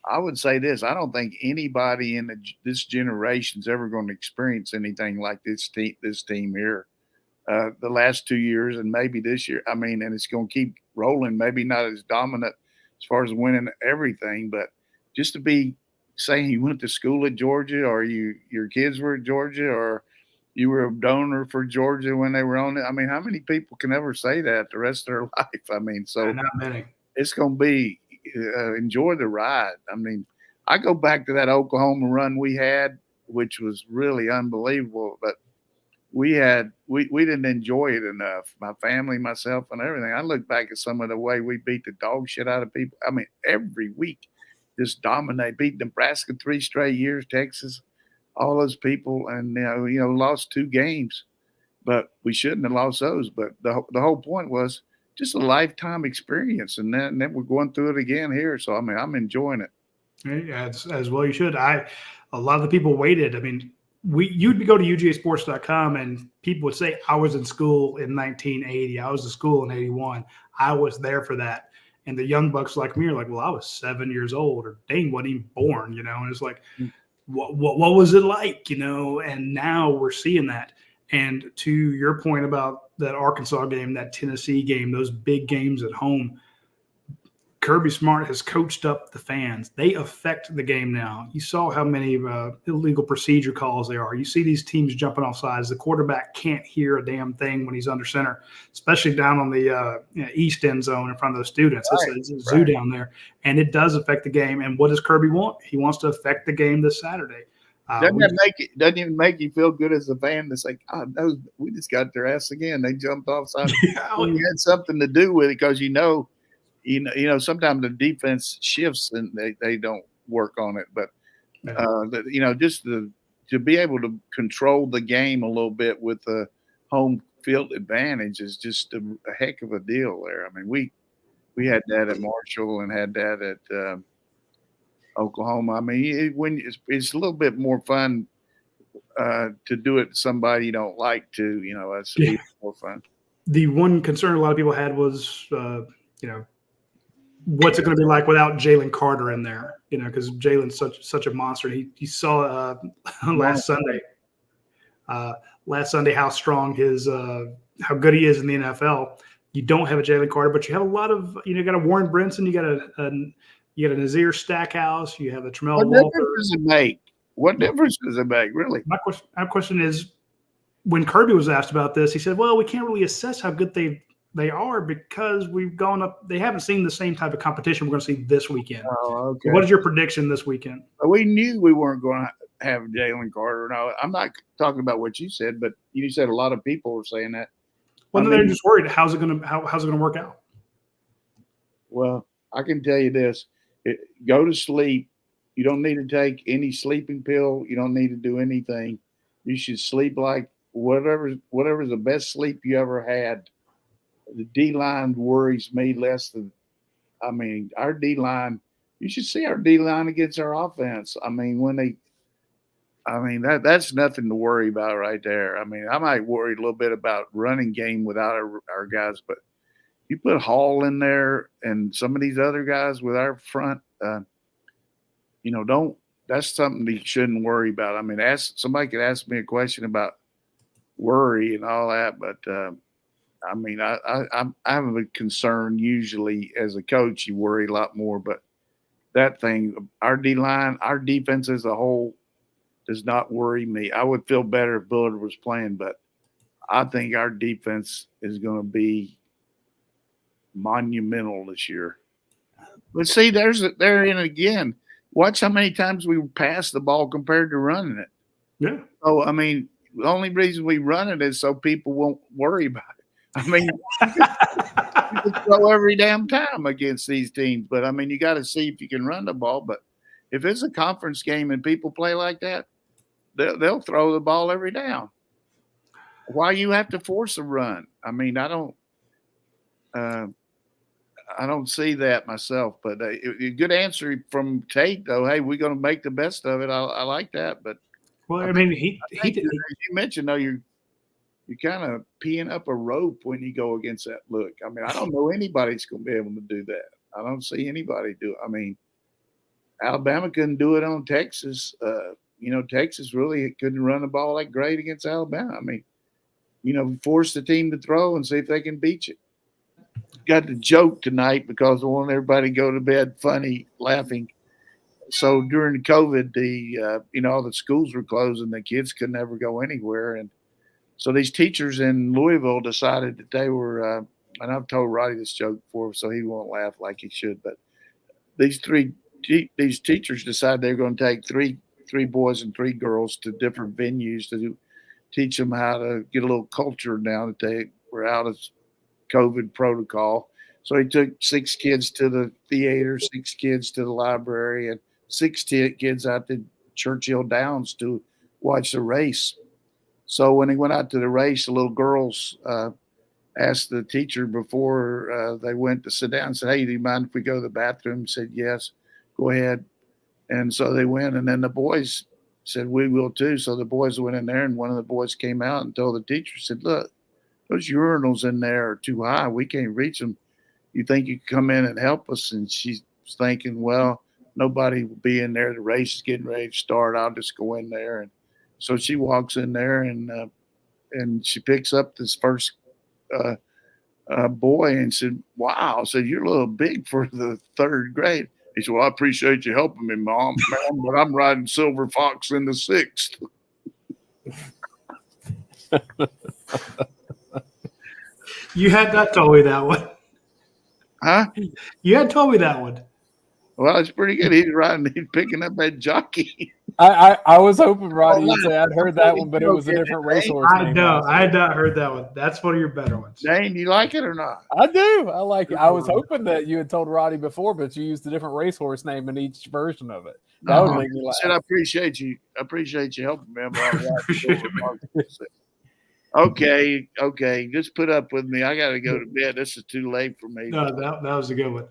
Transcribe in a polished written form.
I would say this: I don't think anybody in this generation is ever going to experience anything like this team here. The last 2 years and maybe this year. I mean, and it's going to keep rolling. Maybe not as dominant as far as winning everything, but just to be saying you went to school at Georgia, or your kids were at Georgia, or you were a donor for Georgia when they were on it. I mean, how many people can ever say that the rest of their life? I mean, so not many. It's going to be enjoy the ride. I mean, I go back to that Oklahoma run we had, which was really unbelievable, but we didn't enjoy it enough. My family, myself, and everything. I look back at some of the way we beat the dog shit out of people. I mean, every week, just dominate, beat Nebraska 3 straight years, Texas, all those people, and lost 2 games, but we shouldn't have lost those. But the whole point was just a lifetime experience, and then we're going through it again here. So I mean, I'm enjoying it. Yeah, as well you should. A lot of the people waited. I mean, you'd go to UGASports.com and people would say, I was in school in 1980. I was in school in 81. I was there for that. And the young bucks like me are like, well, I was 7 years old, or Dayne wasn't even born, and it's like, what was it like, and now we're seeing that. And to your point about that Arkansas game, that Tennessee game, those big games at home, Kirby Smart has coached up the fans. They affect the game now. You saw how many illegal procedure calls there are. You see these teams jumping off sides. The quarterback can't hear a damn thing when he's under center, especially down on the east end zone in front of those students. Right, it's a zoo down there, and it does affect the game. And what does Kirby want? He wants to affect the game this Saturday. Doesn't even make you feel good as a fan to say, God, we just got their ass again. They jumped off side. You had something to do with it, because sometimes the defense shifts and they don't work on it. But just to be able to control the game a little bit with the home field advantage is just a heck of a deal there. I mean, we had that at Marshall and had that at Oklahoma. I mean, it's a little bit more fun to do it to somebody you don't like to. It's more fun. The one concern a lot of people had was, what's it going to be like without Jalen Carter in there? Because Jalen's such a monster. He saw last Sunday how strong how good he is in the NFL. You don't have a Jalen Carter, but you have a lot of you got a Warren Brinson, you got a Nazir Stackhouse, you have a Tramel Walker. What difference does it make, really? My question is, when Kirby was asked about this, he said, "Well, we can't really assess how good they are because we've gone up. They haven't seen the same type of competition we're going to see this weekend." Oh, okay. So what is your prediction this weekend? We knew we weren't going to have Jalen Carter. No, I'm not talking about what you said, but you said a lot of people were saying that. Well, they're just worried. How's it going to work out? Well, I can tell you this: go to sleep. You don't need to take any sleeping pill. You don't need to do anything. You should sleep like whatever's the best sleep you ever had. The D-line worries me less than, our D-line, you should see our D-line against our offense. That's nothing to worry about right there. I might worry a little bit about running game without our guys, but you put Hall in there and some of these other guys with our front, that's something that you shouldn't worry about. Somebody could ask me a question about worry and all that, but I have a concern usually as a coach. You worry a lot more, but that thing, our D-line, our defense as a whole does not worry me. I would feel better if Bullard was playing, but I think our defense is going to be monumental this year. But see, there in again. Watch how many times we pass the ball compared to running it. Yeah. So, the only reason we run it is so people won't worry about it. You can throw every damn time against these teams, but you got to see if you can run the ball. But if it's a conference game and people play like that, they'll throw the ball every down. Why you have to force a run? I don't see that myself. But a good answer from Tate, though. Hey, we're going to make the best of it. I like that. But he did. You mentioned though you're kind of peeing up a rope when you go against that look. I don't know anybody's going to be able to do that. I don't see anybody do it. Alabama couldn't do it on Texas. Texas really couldn't run the ball like great against Alabama. I mean, force the team to throw and see if they can beat you. Got the joke tonight because I want everybody to go to bed funny, laughing. So during COVID, all the schools were closed and the kids could never go anywhere. And so these teachers in Louisville decided that they were, and I've told Roddy this joke before, so he won't laugh like he should. But these teachers decided they're going to take three boys and 3 girls to different venues to teach them how to get a little culture down that they were out of COVID protocol. So he took 6 kids to the theater, 6 kids to the library, and 6 kids out to Churchill Downs to watch the race. So when he went out to the race, the little girls asked the teacher before they went to sit down and said, "Hey, do you mind if we go to the bathroom?" He said, "Yes, go ahead." And so they went, and then the boys said, "We will too." So the boys went in there, and one of the boys came out and told the teacher, said, "Look, those urinals in there are too high. We can't reach them. You think you can come in and help us?" And she's thinking, well, nobody will be in there. The race is getting ready to start. I'll just go in there. And so she walks in there and she picks up this first boy and said, "Wow," said, "you're a little big for the 3rd grade." He said, "Well, I appreciate you helping me, Mom, but I'm riding Silver Fox in the 6th. You had not told me that one. Huh? You had told me that one. Well, it's pretty good. He's picking up that jockey. I was hoping, Roddy, you'd say I'd heard that one, but it was a different racehorse. I know. I had not heard that one. That's one of your better ones. Dayne, you like it or not? I do. I like it. I was hoping that you had told Roddy before, but you used a different racehorse name in each version of it. That would make me laugh. I said, I appreciate you. I appreciate you helping me. Okay. Just put up with me. I got to go to bed. This is too late for me. No, that was a good one.